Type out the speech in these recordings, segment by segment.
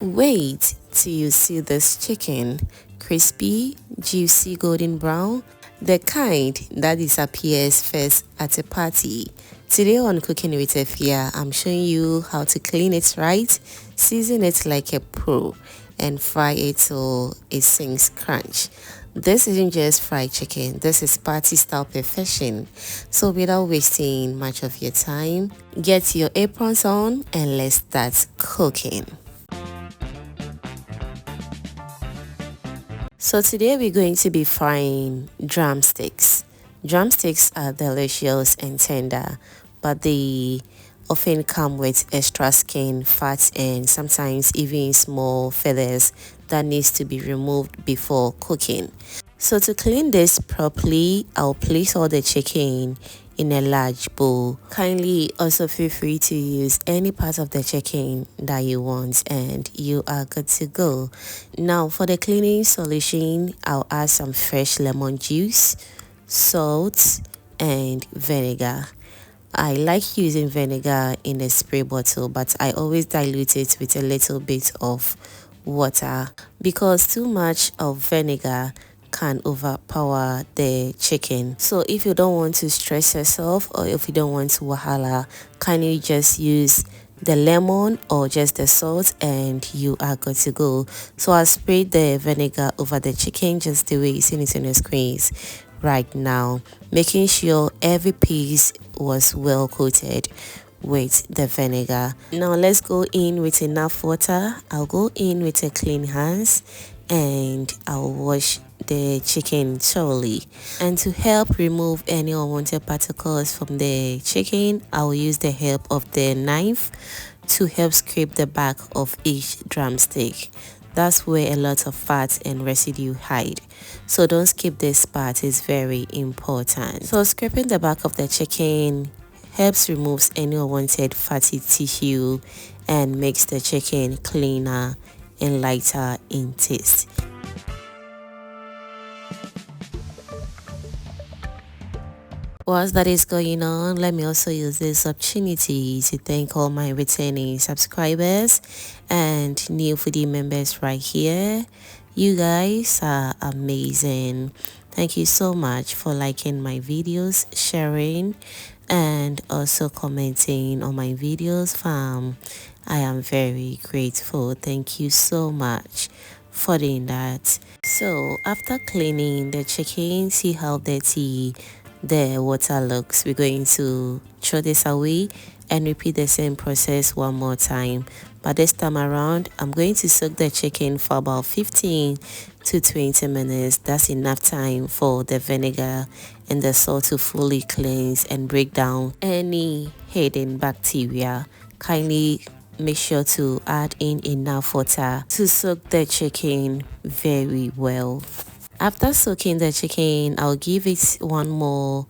Wait till you see this chicken. Crispy, juicy golden brown, the kind that disappears first at a party. Today on Cooking with Efya, I'm showing you how to clean it right, season it like a pro, and fry it till it sings crunch. This isn't just fried chicken, this is party style perfection. So without wasting much of your time, get your aprons on and let's start cooking. So today we're going to be frying drumsticks. Drumsticks are delicious and tender, but they often come with extra skin, fat, and sometimes even small feathers that needs to be removed before cooking. So to clean this properly, I'll place all the chicken in a large bowl. Kindly also feel free to use any part of the chicken that you want and you are good to go. Now for the cleaning solution, I'll add some fresh lemon juice, salt, and vinegar. I like using vinegar in a spray bottle, but I always dilute it with a little bit of water because too much of vinegar can overpower the chicken. So if you don't want to stress yourself or if you don't want to wahala, can you just use the lemon or just the salt and you are good to go. So I sprayed the vinegar over the chicken just the way you see it in the screens right now, making sure every piece was well coated with the vinegar. Now let's go in with enough water. I'll go in with a clean hands and I'll wash the chicken thoroughly. And to help remove any unwanted particles from the chicken, I'll use the help of the knife to help scrape the back of each drumstick. That's where a lot of fat and residue hide. So don't skip this part, it's very important. So scraping the back of the chicken helps remove any unwanted fatty tissue and makes the chicken cleaner and lighter in taste. Whilst that is going on, let me also use this opportunity to thank all my returning subscribers and new foodie members right here. You guys are amazing. Thank you so much for liking my videos, sharing, and also commenting on my videos, fam. I am very grateful. Thank you so much for doing that. So after cleaning the chicken, see how dirty the water looks. We're going to throw this away and repeat the same process one more time, but this time around I'm going to soak the chicken for about 15 to 20 minutes. That's enough time for the vinegar and the salt to fully cleanse and break down any hidden bacteria. Kindly make sure to add in enough water to soak the chicken very well. After soaking the chicken, I'll give it one more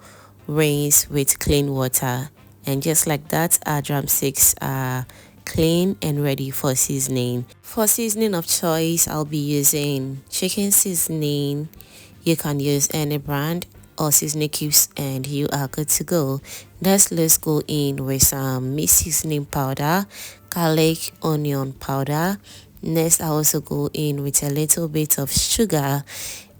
rinse with clean water, and just like that, our drumsticks are clean and ready for seasoning. For seasoning of choice, I'll be using chicken seasoning. You can use any brand or seasoning cubes and you are good to go. Let's go in with some meat seasoning powder, garlic, onion powder. Next, I also go in with a little bit of sugar,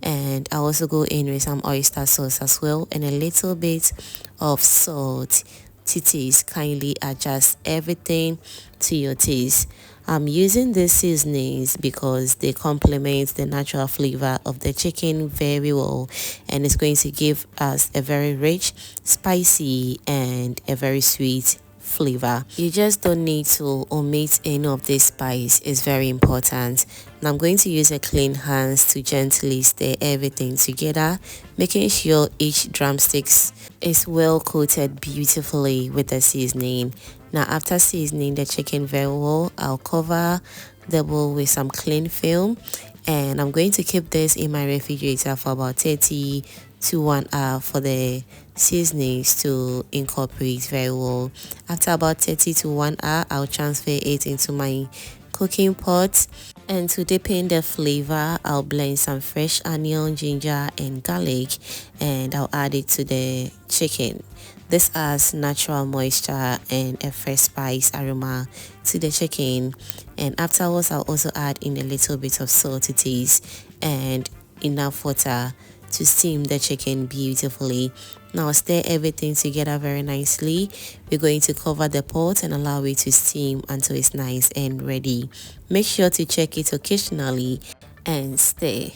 and I also go in with some oyster sauce as well and a little bit of salt to taste. Kindly adjust everything to your taste. I'm using these seasonings because they complement the natural flavor of the chicken very well, and it's going to give us a very rich, spicy, and a very sweet flavor. You just don't need to omit any of this spice. It's very important. Now I'm going to use a clean hands to gently stir everything together, making sure each drumsticks is well coated beautifully with the seasoning. Now after seasoning the chicken very well, I'll cover the bowl with some cling film, and I'm going to keep this in my refrigerator for about 30 to 1 hour for the seasonings to incorporate very well. After about 30 to 1 hour, I'll transfer it into my cooking pot, and to deepen the flavor, I'll blend some fresh onion, ginger, and garlic, and I'll add it to the chicken. This adds natural moisture and a fresh spice aroma to the chicken. And afterwards, I'll also add in a little bit of salt to taste and enough water to steam the chicken beautifully. Now stir everything together very nicely. We're going to cover the pot and allow it to steam until it's nice and ready. Make sure to check it occasionally and stir.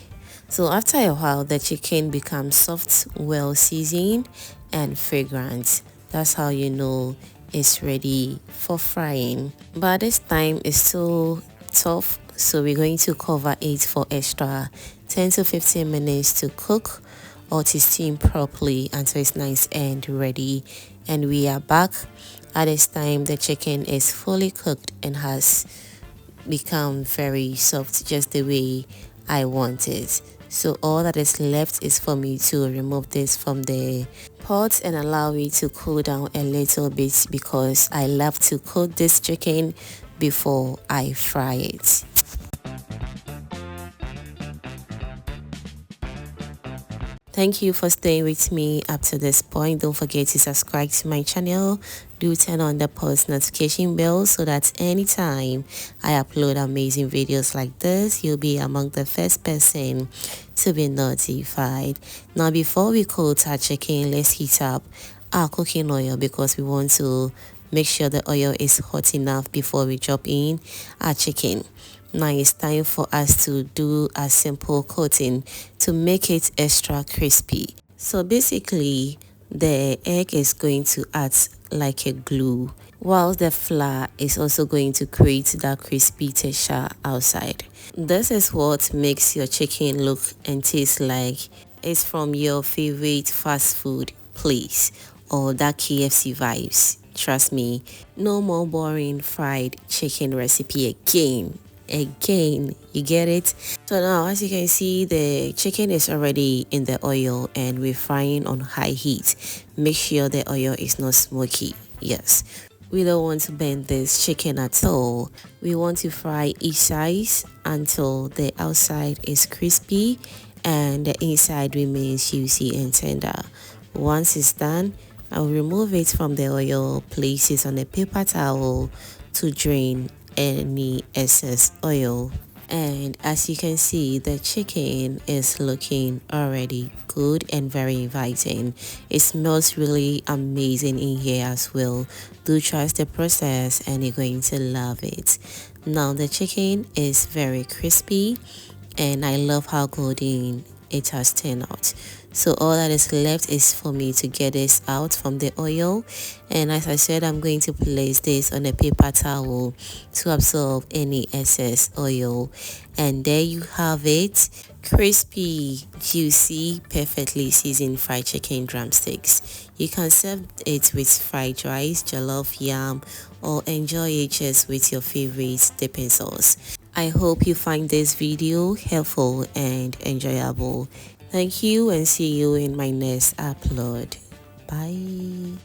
So after a while, the chicken becomes soft, well seasoned and fragrant. That's how you know it's ready for frying. But this time it's still tough, so we're going to cover it for extra 10 to 15 minutes to cook or to steam properly until it's nice and ready. And we are back. At this time the chicken is fully cooked and has become very soft, just the way I want it. So all that is left is for me to remove this from the pot and allow it to cool down a little bit, because I love to cook this chicken before I fry it. Thank you for staying with me up to this point. Don't forget to subscribe to my channel. Do turn on the post notification bell so that anytime I upload amazing videos like this, you'll be among the first person to be notified. Now before we coat our chicken, let's heat up our cooking oil, because we want to make sure the oil is hot enough before we drop in our chicken. Now it's time for us to do a simple coating to make it extra crispy. So basically the egg is going to act like a glue, while the flour is also going to create that crispy texture outside. This is what makes your chicken look and taste like it's from your favorite fast food place or that KFC vibes. Trust me, no more boring fried chicken recipe again. You get it? So now, as you can see, the chicken is already in the oil and we're frying on high heat. Make sure the oil is not smoky. Yes, we don't want to burn this chicken at all. We want to fry each side until the outside is crispy and the inside remains juicy and tender. Once it's done, I'll remove it from the oil, place it on a paper towel to drain any excess oil. And as you can see, the chicken is looking already good and very inviting. It smells really amazing in here as well. Do trust the process and you're going to love it. Now the chicken is very crispy and I love how golden it has turned out. So all that is left is for me to get this out from the oil, and as I said, I'm going to place this on a paper towel to absorb any excess oil. And there you have it, crispy, juicy, perfectly seasoned fried chicken drumsticks. You can serve it with fried rice, jollof, yam, or enjoy it just with your favorite dipping sauce. I hope you find this video helpful and enjoyable. Thank you and see you in my next upload. Bye.